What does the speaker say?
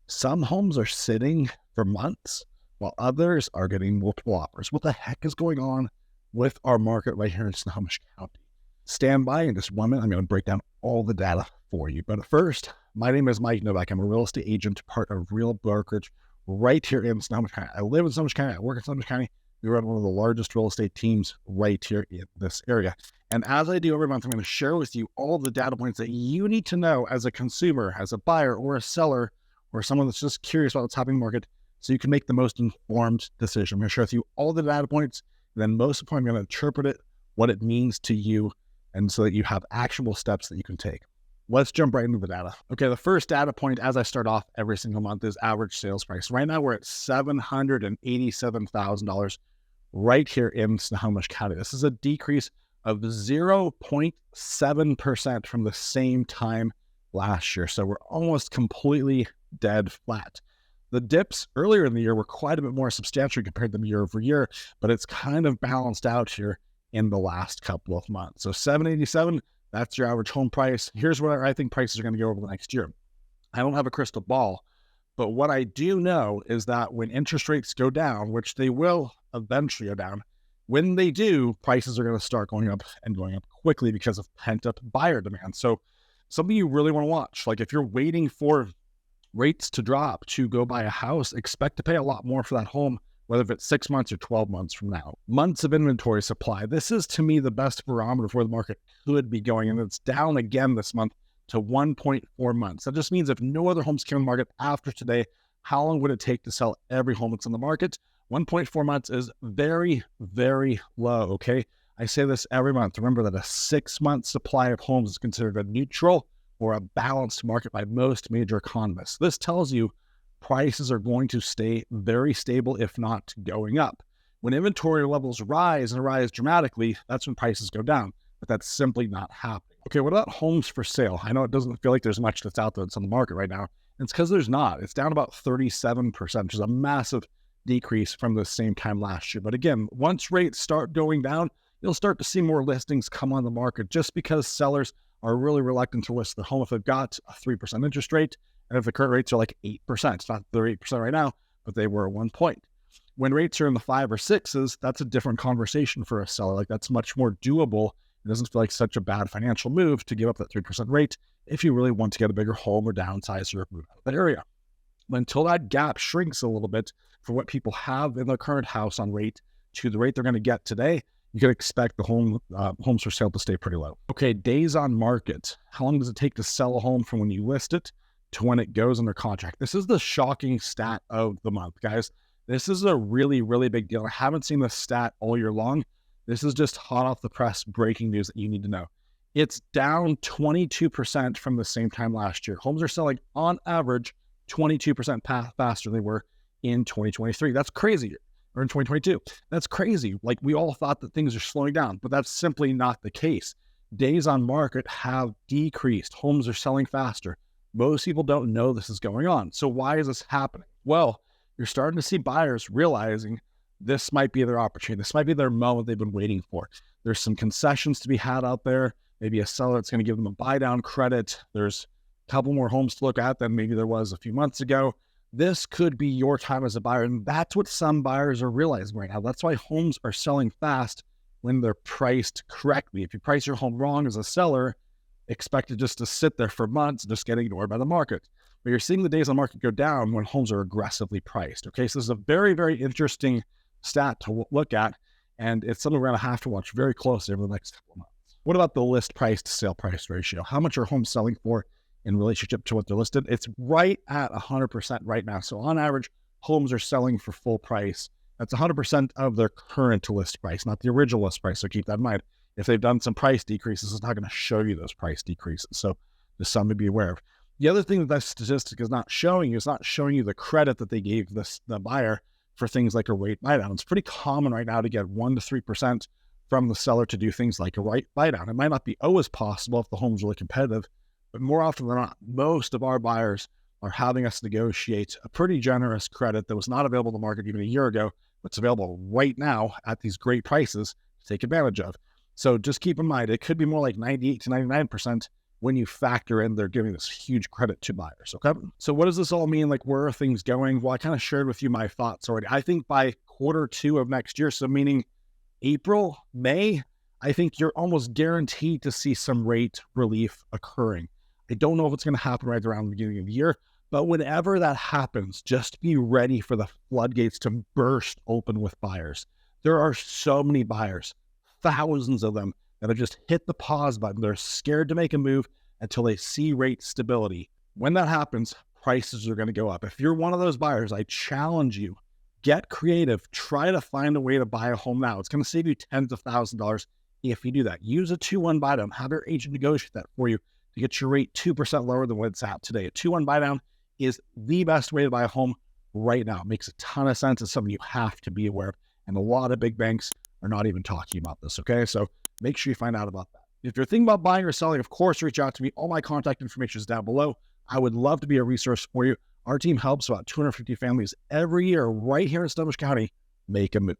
Some homes are sitting for months while others are getting multiple offers. What the heck is going on with our market right here in Snohomish County? Stand by in just 1 minute. I'm going to break down all the data for you. But first, my name is Mike Novak. I'm a real estate agent, part of Real Brokerage right here in Snohomish County. I live in Snohomish County. I work in Snohomish County. We run one of the largest real estate teams right here in this area. And as I do every month, I'm going to share with you all the data points that you need to know as a consumer, as a buyer or a seller, or someone that's just curious about what's happening in the market, so you can make the most informed decision. I'm going to share with you all the data points, and then most importantly, I'm going to interpret it, what it means to you, and so that you have actionable steps that you can take. Let's jump right into the data. Okay, the first data point, as I start off every single month, is average sales price. Right now, we're at $787,000 right here in Snohomish County. This is a decrease of 0.7% from the same time last year. So we're almost completely dead flat. The dips earlier in the year were quite a bit more substantial compared to year over year, but it's kind of balanced out here in the last couple of months. So 787, that's your average home price. Here's where I think prices are going to go over the next year. I don't have a crystal ball, but what I do know is that when interest rates go down, which they will eventually go down, when they do, prices are going to start going up and going up quickly because of pent-up buyer demand. So something you really want to watch, like if you're waiting for rates to drop to go buy a house, expect to pay a lot more for that home, whether it's 6 months or 12 months from now. Months of inventory supply. This is, to me, the best barometer for the market could be going, and it's down again this month to 1.4 months. That just means if no other homes came on the market after today, how long would it take to sell every home that's on the market? 1.4 months is very, very low, okay? I say this every month. Remember that a 6-month supply of homes is considered a neutral or a balanced market by most major economists. This tells you prices are going to stay very stable, if not going up. When inventory levels rise and rise dramatically, that's when prices go down, but that's simply not happening. Okay, what about homes for sale? I know it doesn't feel like there's much that's out there that's on the market right now. And it's because there's not. It's down about 37%, which is a massive decrease from the same time last year. But again, once rates start going down, you'll start to see more listings come on the market just because sellers are really reluctant to list their home if they've got a 3% interest rate, and if the current rates are like 8%. It's not they're 8% right now, but they were at one point. When rates are in the 5 or 6s, that's a different conversation for a seller. Like that's much more doable. It doesn't feel like such a bad financial move to give up that 3% rate if you really want to get a bigger home or downsize or move out of that area. But until that gap shrinks a little bit for what people have in their current house on rate to the rate they're going to get today, you can expect the homes for sale to stay pretty low. Okay, days on market. How long does it take to sell a home from when you list it to when it goes under contract? This is the shocking stat of the month, guys. This is a really, really big deal. I haven't seen this stat all year long. This is just hot off the press breaking news that you need to know. It's down 22% from the same time last year. Homes are selling on average 22% faster than they were in 2023. That's crazy. Or in 2022. That's crazy. Like we all thought that things are slowing down, but that's simply not the case. Days on market have decreased. Homes are selling faster. Most people don't know this is going on. So why is this happening? Well, you're starting to see buyers realizing this might be their opportunity. This might be their moment they've been waiting for. There's some concessions to be had out there. Maybe a seller that's going to give them a buy down credit. There's a couple more homes to look at than maybe there was a few months ago. This could be your time as a buyer, and that's what some buyers are realizing right now. That's why homes are selling fast when they're priced correctly. If you price your home wrong as a seller, expect it just to sit there for months, just get ignored by the market. But you're seeing the days on market go down when homes are aggressively priced. Okay, so this is a very, very interesting stat to look at, and it's something we're going to have to watch very closely over the next couple of months. What about the list price to sale price ratio? How much are homes selling for in relationship to what they're listed? It's right at 100% right now. So on average, homes are selling for full price. That's 100% of their current list price, not the original list price. So keep that in mind. If they've done some price decreases, it's not going to show you those price decreases. So just something to be aware of. The other thing that statistic is not showing you is not showing you the credit that they gave the buyer for things like a rate buy down. It's pretty common right now to get 1 to 3% from the seller to do things like a rate buy down. It might not be always possible if the home's really competitive, but more often than not, most of our buyers are having us negotiate a pretty generous credit that was not available in the market even a year ago, but it's available right now at these great prices to take advantage of. So just keep in mind, it could be more like 98 to 99%. when you factor in they're giving this huge credit to buyers. Okay. So what does this all mean? Like, where are things going? Well, I kind of shared with you my thoughts already. I think by Q2 of next year, so meaning April, May, I think you're almost guaranteed to see some rate relief occurring. I don't know if it's going to happen right around the beginning of the year, but whenever that happens, just be ready for the floodgates to burst open with buyers. There are so many buyers, thousands of them, that have just hit the pause button. They're scared to make a move until they see rate stability. When that happens, prices are going to go up. If you're one of those buyers, I challenge you, get creative. Try to find a way to buy a home now. It's going to save you tens of thousands of dollars if you do that. Use a 2-1 buy down. Have your agent negotiate that for you to get your rate 2% lower than what it's at today. A 2-1 buy down is the best way to buy a home right now. It makes a ton of sense. It's something you have to be aware of. And a lot of big banks are not even talking about this, okay? So make sure you find out about that. If you're thinking about buying or selling, of course, reach out to me. All my contact information is down below. I would love to be a resource for you. Our team helps about 250 families every year right here in Snohomish County make a move.